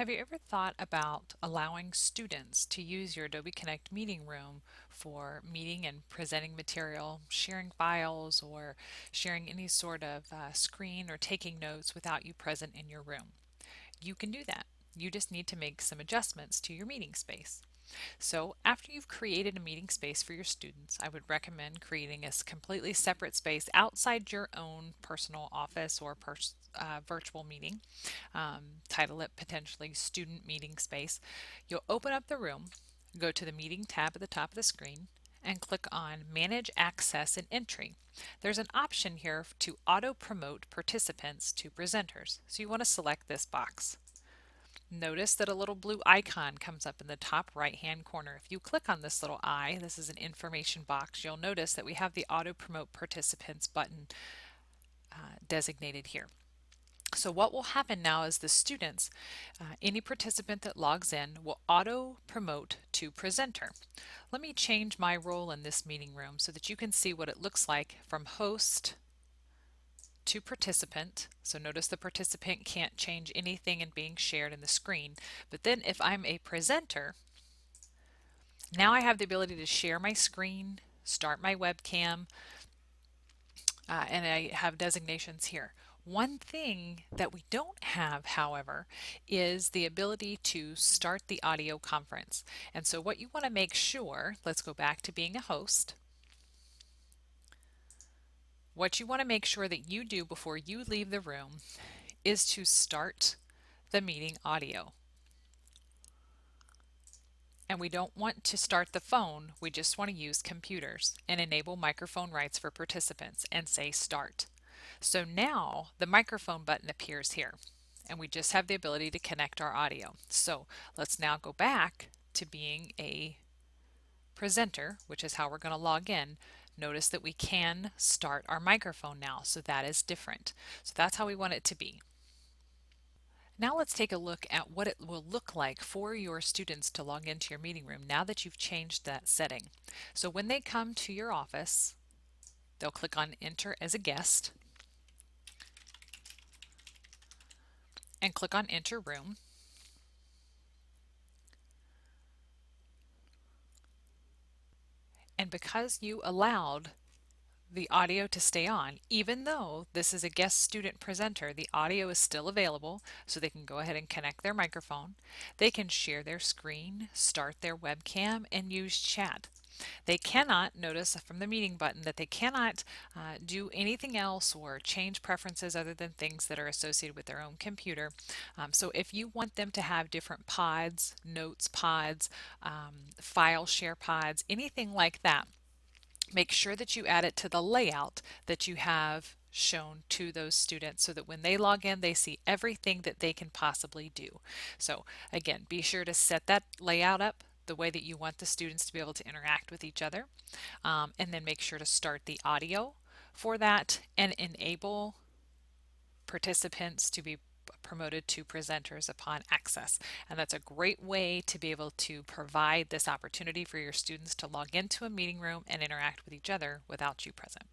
Have you ever thought about allowing students to use your Adobe Connect meeting room for meeting and presenting material, sharing files, or sharing any sort of screen or taking notes without you present in your room? You can do that. You just need to make some adjustments to your meeting space. So after you've created a meeting space for your students, I would recommend creating a completely separate space outside your own personal office or virtual meeting. Title it potentially Student Meeting Space. You'll open up the room, go to the Meeting tab at the top of the screen, and click on Manage Access and Entry. There's an option here to auto-promote participants to presenters, so you want to select this box. Notice that a little blue icon comes up in the top right hand corner. If you click on this little eye, this is an information box, you'll notice that we have the Auto Promote Participants button designated here. So what will happen now is the students, any participant that logs in will auto promote to presenter. Let me change my role in this meeting room so that you can see what it looks like from host to participant. So notice the participant can't change anything in being shared in the screen. But then if I'm a presenter, now I have the ability to share my screen, start my webcam, and I have designations here. One thing that we don't have, however, is the ability to start the audio conference. And so what you want to make sure, let's go back to being a host. What you want to make sure that you do before you leave the room is to start the meeting audio. And we don't want to start the phone, we just want to use computers and enable microphone rights for participants and say start. So now the microphone button appears here and we just have the ability to connect our audio. So let's now go back to being a presenter, which is how we're going to log in. Notice that we can start our microphone now, so that is different. So that's how we want it to be. Now let's take a look at what it will look like for your students to log into your meeting room now that you've changed that setting. So when they come to your office, they'll click on Enter as a Guest and click on Enter Room. And because you allowed the audio to stay on, even though this is a guest student presenter, the audio is still available, so they can go ahead and connect their microphone. They can share their screen, start their webcam, and use chat. They cannot, notice from the meeting button that they cannot do anything else or change preferences other than things that are associated with their own computer. So if you want them to have different pods, notes pods, file share pods, anything like that, make sure that you add it to the layout that you have shown to those students so that when they log in they see everything that they can possibly do. So again, be sure to set that layout up the way that you want the students to be able to interact with each other, and then make sure to start the audio for that and enable participants to be promoted to presenters upon access. And that's a great way to be able to provide this opportunity for your students to log into a meeting room and interact with each other without you present.